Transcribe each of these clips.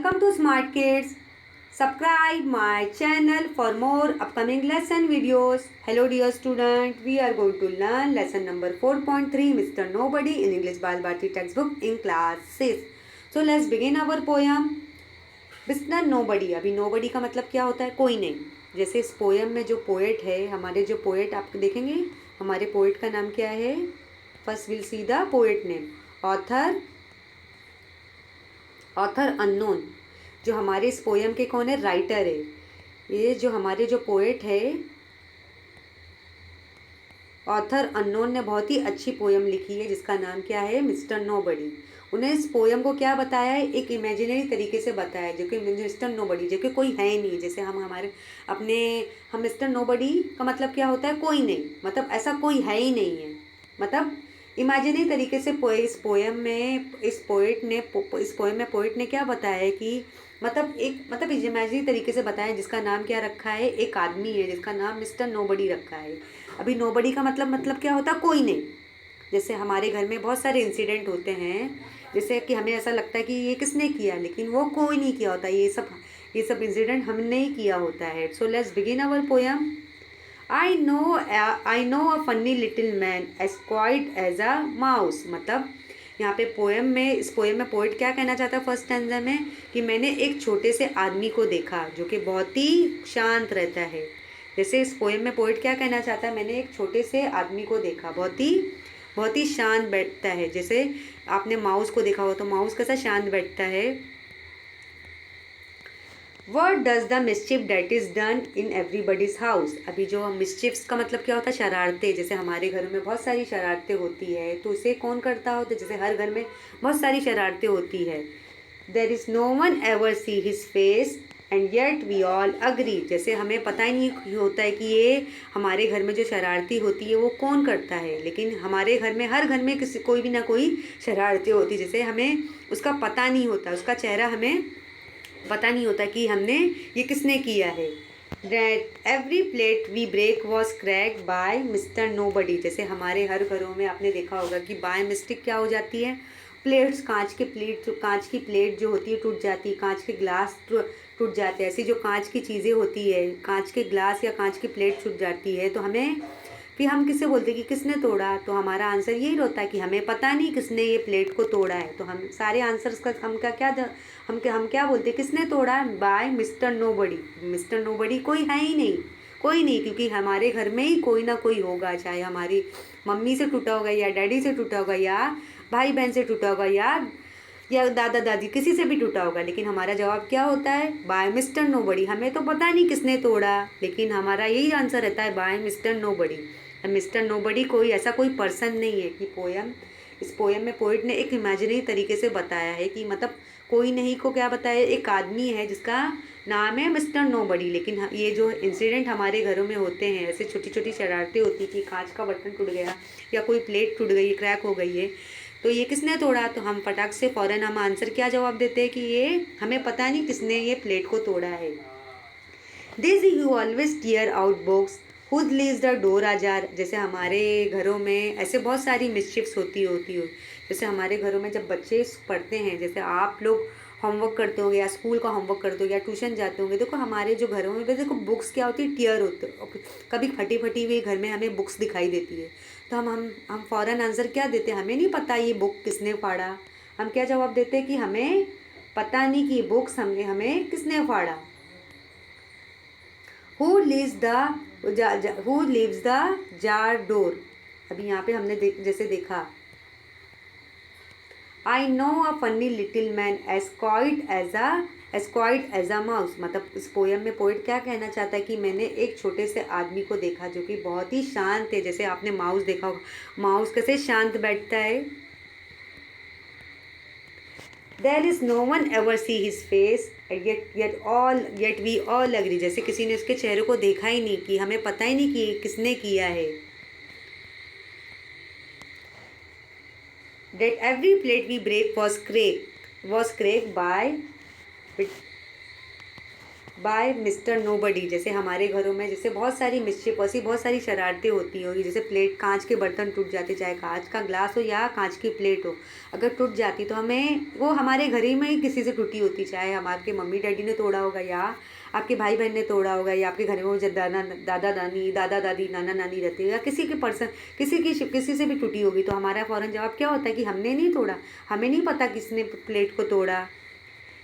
Welcome to Smart Kids. Subscribe my channel for more upcoming lesson videos. Hello dear student, we are going to learn lesson number 4.3 Mr. Nobody in English Bal Bharti textbook in class 6. So let's begin our poem. Mr. Nobody. अभी nobody का मतलब क्या होता है? कोई नहीं. जैसे इस पोएम में जो पोएट है, हमारे जो पोएट आप देखेंगे, हमारे पोएट का नाम क्या है? First will see the poet name. Author unknown. जो हमारे इस पोएम के कौन है? राइटर है. ये जो हमारे जो पोएट है ऑथर अननोन ने बहुत ही अच्छी पोएम लिखी है जिसका नाम क्या है? Mister nobody. उन्हें इस पोएम को क्या बताया है? एक इमेजिनरी तरीके से बताया है जो कि मिस्टर नोबडी, जो कि कोई है ही नहीं. जैसे हम मिस्टर नोबडी का मतलब क्या होता है? कोई नहीं, मतलब ऐसा कोई है ही नहीं है. मतलब इमेजिनरी तरीके से इस पोएम में पोएट ने क्या बताया है कि मतलब इमेजिनरी तरीके से बताया जिसका नाम क्या रखा है? एक आदमी है जिसका नाम मिस्टर नोबडी रखा है. अभी नोबडी का मतलब क्या होता है? कोई नहीं. जैसे हमारे घर में बहुत सारे इंसिडेंट होते हैं, जैसे कि हमें ऐसा लगता है कि ये किसने किया, लेकिन वो कोई नहीं किया होता. ये सब इंसिडेंट हमने ही किया होता है. So let's begin our poem. I know a funny little man as quiet as a mouse. मतलब यहाँ पे इस पोएम में पोएट क्या कहना चाहता है फर्स्ट स्टैंजा में? कि मैंने एक छोटे से आदमी को देखा जो कि बहुत ही शांत रहता है. जैसे इस पोएम में पोएट क्या कहना चाहता है? मैंने एक छोटे से आदमी को देखा, बहुत ही शांत बैठता है. जैसे आपने माउस को देखा हो तो माउस कैसा शांत बैठता है. What does the mischief that is done in everybody's house? अभी जो मिसचिफ्स का मतलब क्या होता है? शरारतें. जैसे हमारे घरों में बहुत सारी शरारतें होती है, तो इसे कौन करता होता है? जैसे हर घर में बहुत सारी शरारतें होती है. There is no one ever see his face and yet we all agree. जैसे हमें पता ही नहीं होता है कि ये हमारे घर में जो शरारती होती है वो कौन करता है, लेकिन हमारे घर में हर घर में कोई भी ना कोई शरारतें होती है. जैसे हमें उसका पता नहीं होता, उसका चेहरा हमें पता नहीं होता कि हमने ये किसने किया है. That every plate we break was cracked by Mr. Nobody. जैसे हमारे हर घरों में आपने देखा होगा कि बाय मिस्टेक क्या हो जाती है? प्लेट्स, कांच की प्लेट जो होती है टूट जाती है, कांच के ग्लास टूट जाते हैं. ऐसी जो कांच की चीज़ें होती है, कांच के ग्लास या कांच की प्लेट टूट जाती है, तो फिर हम किससे बोलते हैं कि किसने तोड़ा? तो हमारा आंसर यही होता है कि हमें पता नहीं किसने ये प्लेट को तोड़ा है. तो हम सारे आंसर्स का हम क्या बोलते हैं? किसने तोड़ा है? By Mister Nobody. Mister Nobody कोई है ही नहीं, कोई नहीं, क्योंकि हमारे घर में ही कोई ना कोई होगा. चाहे हमारी मम्मी से टूटा होगा या डैडी से टूटा होगा या भाई बहन से टूटा होगा या दादा दादी, किसी से भी टूटा होगा. लेकिन हमारा जवाब क्या होता है? By Mister Nobody. हमें तो पता नहीं किसने तोड़ा, लेकिन हमारा यही आंसर रहता है, by Mister Nobody. Mister Nobody कोई पर्सन नहीं है. कि इस पोएम में पोएट ने एक इमेजिनरी तरीके से बताया है कि मतलब कोई नहीं को क्या बताया? एक आदमी है जिसका नाम है मिस्टर नोबडी. लेकिन ये जो इंसिडेंट हमारे घरों में होते हैं, ऐसे छोटी छोटी शरारतें होती कि कांच का बर्तन टूट गया या कोई प्लेट टूट गई, क्रैक हो गई है, तो ये किसने तोड़ा? तो हम फटाक से फ़ौरन हम आंसर क्या जवाब देते हैं कि ये हमें पता नहीं किसने ये प्लेट को तोड़ा है. This you always tear out books whose leaves the door ajar. जैसे हमारे घरों में ऐसे बहुत सारी मिसचिफ्स होती हो. जैसे हमारे घरों में जब बच्चे पढ़ते हैं, जैसे आप लोग होमवर्क करते होंगे या स्कूल का होमवर्क करते होंगे या ट्यूशन जाते होंगे, देखो हमारे जो घरों में देखो बुक्स क्या होती है? टीयर होते. कभी फटी हुई घर में हमें बुक्स दिखाई देती है, तो हम फ़ौरन आंसर क्या देते हैं? हमें नहीं पता ये बुक किसने फाड़ा. हम क्या जवाब देते हैं कि हमें पता नहीं कि ये बुक्स हमें किसने फाड़ा. Who leaves the jar door? अभी यहाँ पे हमने जैसे देखा, I know a funny little man as quiet as a mouse. मतलब इस पोएम में पोएट क्या कहना चाहता है कि मैंने एक छोटे से आदमी को देखा जो कि बहुत ही शांत है. जैसे आपने माउस देखा होगा, माउस कैसे शांत बैठता है. There is no one ever see his face and yet we all agree. जैसे किसी ने उसके चेहरे को देखा ही नहीं, कि हमें पता ही नहीं कि किसने किया है. That every plate we break was cracked by Mister Nobody. जैसे हमारे घरों में जैसे बहुत सारी मिस्चिफ ऐसी बहुत सारी शरारतें होती होगी, जैसे प्लेट कांच के बर्तन टूट जाते, चाहे कांच का ग्लास हो या कांच की प्लेट हो, अगर टूट जाती तो हमें वो हमारे घर ही में ही किसी से टूटी होती, चाहे हमारे मम्मी डैडी ने तोड़ा होगा या आपके भाई बहन ने तोड़ा होगा या आपके घर में वो जो दादा दादी नाना नानी रहते हो या किसी के पर्सन किसी से भी टूटी होगी, तो हमारा फ़ौरन जवाब क्या होता है कि हमने नहीं तोड़ा, हमें नहीं पता किसने प्लेट को तोड़ा।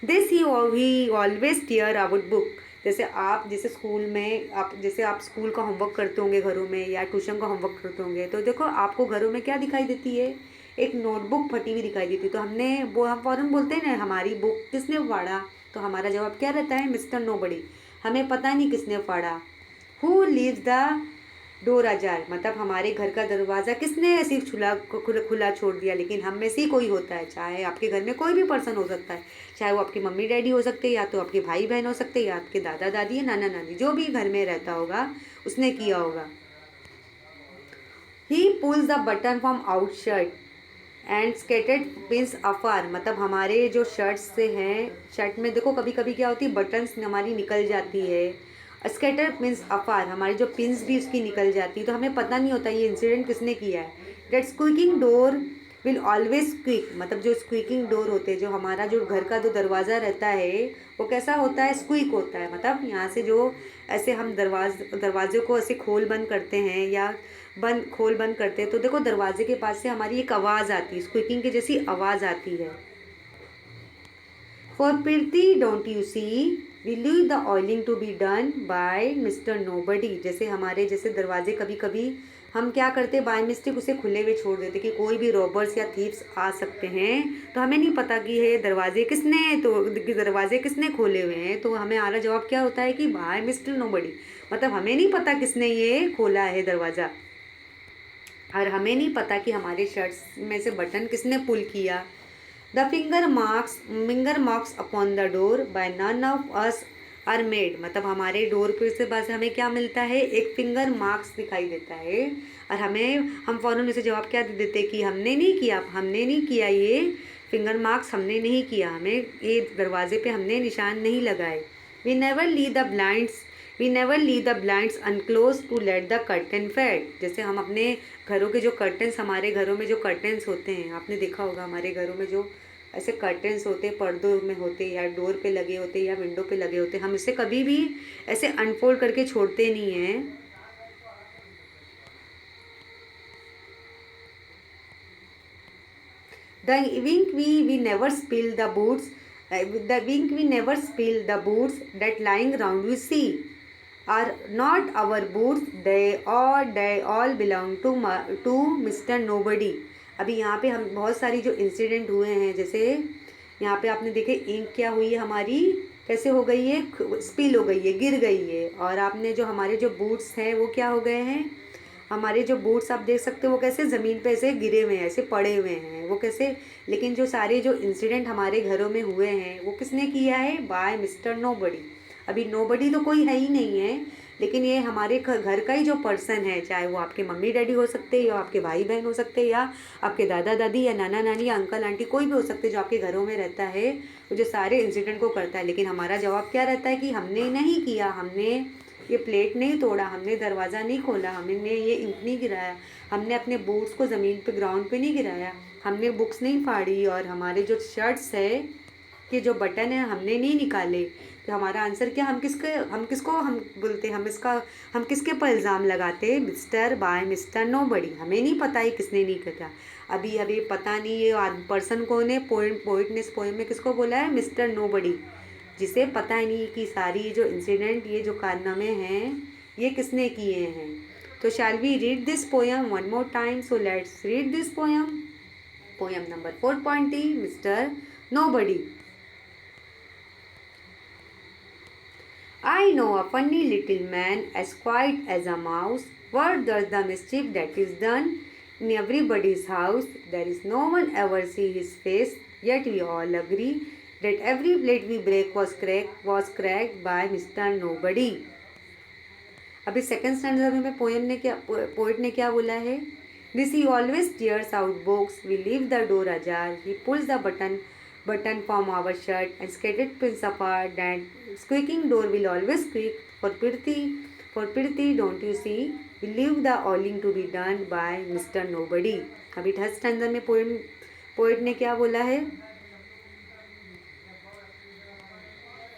This he always tear out book. जैसे स्कूल में आप स्कूल का होमवर्क करते होंगे घरों में या ट्यूशन का होमवर्क करते होंगे, तो देखो आपको घरों में क्या दिखाई देती है, एक नोटबुक फटी हुई दिखाई देती है, तो हम फ़ौरन बोलते हैं ना हमारी बुक किसने फाड़ा, तो हमारा जवाब क्या रहता है मिस्टर नोबडी, हमें पता नहीं किसने फाड़ा। हु लीव्स द डोर अजार, मतलब हमारे घर का दरवाज़ा किसने ऐसे खुला छोड़ दिया, लेकिन हम में से ही कोई होता है, चाहे आपके घर में कोई भी पर्सन हो सकता है, चाहे वो आपकी मम्मी डैडी हो सकते हैं या तो आपके भाई बहन हो सकते हैं या आपके दादा दादी या नाना नानी, जो भी घर में रहता होगा उसने किया होगा। He pulls the button from out shirt and scattered pins afar, मतलब हमारे जो शर्ट्स से हैं, शर्ट में देखो कभी कभी क्या होती है बटन्स हमारी निकल जाती है, स्केटर मीन्स अफार, हमारी जो पिंस भी उसकी निकल जाती है, तो हमें पता नहीं होता ये इंसिडेंट किसने किया है। That squeaking door will always squeak, मतलब जो स्क्वीकिंग डोर होते हैं, जो हमारा जो घर का जो दरवाज़ा रहता है वो कैसा होता है, स्क्वीक होता है, मतलब यहाँ से जो ऐसे हम दरवाजे को ऐसे खोल बंद करते हैं या खोल बंद करते हैं, तो देखो दरवाजे के पास से हमारी एक आवाज़ आती है, स्क्वीकिंग की जैसी आवाज़ आती है। For pretty don't you see, we leave the oiling to be done by Mr. Nobody। जैसे दरवाजे कभी कभी हम क्या करते बाय मिस्टेक उसे खुले हुए छोड़ देते कि कोई भी रॉबर्स या थीव्स आ सकते हैं, तो हमें नहीं पता कि ये दरवाजे किसने खोले हुए हैं, तो हमें आरा जवाब क्या होता है कि बाय मिस्टर नोबडी, मतलब हमें नहीं पता किसने ये खोला है दरवाज़ा, और हमें नहीं पता कि हमारे शर्ट्स में से बटन किसने पुल किया। The finger marks upon the door by none of us are made, मतलब हमारे डोर पे से पास हमें क्या मिलता है, एक फिंगर मार्क्स दिखाई देता है, और हम फ़ौरन उसे जवाब क्या दे देते कि हमने नहीं किया ये फिंगर मार्क्स हमने नहीं किया, हमें ये दरवाजे पे हमने निशान नहीं लगाए। We never leave the blinds unclose to let the curtain fade, जैसे हम अपने घरों के जो कर्टन्स, हमारे घरों में जो कर्टन्स होते हैं, आपने देखा होगा हमारे घरों में जो ऐसे कर्टन्स होते हैं पर्दों में होते या डोर पे लगे होते या विंडो पे लगे होते, हम इसे कभी भी ऐसे अनफोल्ड करके छोड़ते नहीं हैं। The ink we never spill the boots that lying round we see are not our boots, they all belong to Mister Nobody. अभी यहाँ पे हम बहुत सारी जो इंसिडेंट हुए हैं, जैसे यहाँ पे आपने देखे इंक क्या हुई है हमारी, कैसे हो गई है, स्पिल हो गई है, गिर गई है, और आपने जो हमारे जो बूट्स हैं वो क्या हो गए हैं, हमारे जो बूट्स आप देख सकते हो वो कैसे ज़मीन पे ऐसे गिरे हुए हैं, ऐसे पड़े हुए हैं, वो कैसे, लेकिन जो सारे जो इंसिडेंट हमारे घरों में हुए हैं वो किसने किया है, बाय मिस्टर नोबडी। अभी नोबडी तो कोई है ही नहीं है, लेकिन ये हमारे घर का ही जो पर्सन है, चाहे वो आपके मम्मी डैडी हो सकते हैं या आपके भाई बहन हो सकते हैं या आपके दादा दादी या नाना नानी या अंकल आंटी, कोई भी हो सकते हैं जो आपके घरों में रहता है, वो जो सारे इंसिडेंट को करता है, लेकिन हमारा जवाब क्या रहता है कि हमने नहीं किया, हमने ये प्लेट नहीं तोड़ा, हमने दरवाज़ा नहीं खोला, हमने ये इंक नहीं गिराया, हमने अपने बूट्स को ज़मीन पे ग्राउंड पे नहीं गिराया, हमने बुक्स नहीं फाड़ी, और हमारे जो शर्ट्स है के जो बटन है हमने नहीं निकाले। तो हमारा आंसर क्या, हम किसको हम बोलते, हम किसके पर इल्ज़ाम लगाते, बाय मिस्टर नोबडी, हमें नहीं पता है किसने नहीं किया। अभी पता नहीं ये पर्सन कौन है, पोइट ने इस पोएम में किसको बोला है, मिस्टर नोबडी, जिसे पता ही नहीं कि सारी जो इंसिडेंट, ये जो कारनामे हैं ये किसने किए हैं। तो shall we read this poem one more time, so let's read this poem number 4.3, Mister Nobody. I know a funny little man as quiet as a mouse. What does the mischief that is done in everybody's house? There is no one ever see his face, yet we all agree that every plate we break was cracked by Mr. Nobody. अभी second standard में poet ने क्या बोला है, This he always tears out books. We leave the door ajar. He pulls the button from our shirt and scattered pins apart squeaking door will always squeak. For Pirti, don't you see? We leave the oiling to be done by Mr. Nobody. अभी third standard में poet ने क्या बोला है?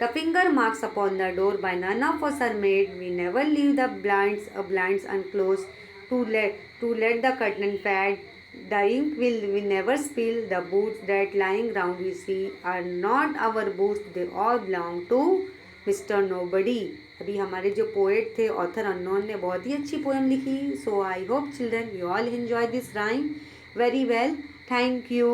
The finger marks upon the door by none of us are made. We never leave the blinds unclosed to let the curtain fade. The ink we never spill. The boots that lying round we see are not our boots. They all belong to Mr. Nobody. अभी हमारे जो poet थे author unknown ने बहुत ही अच्छी poem लिखी. So I hope children you all enjoy this rhyme very well. Thank you.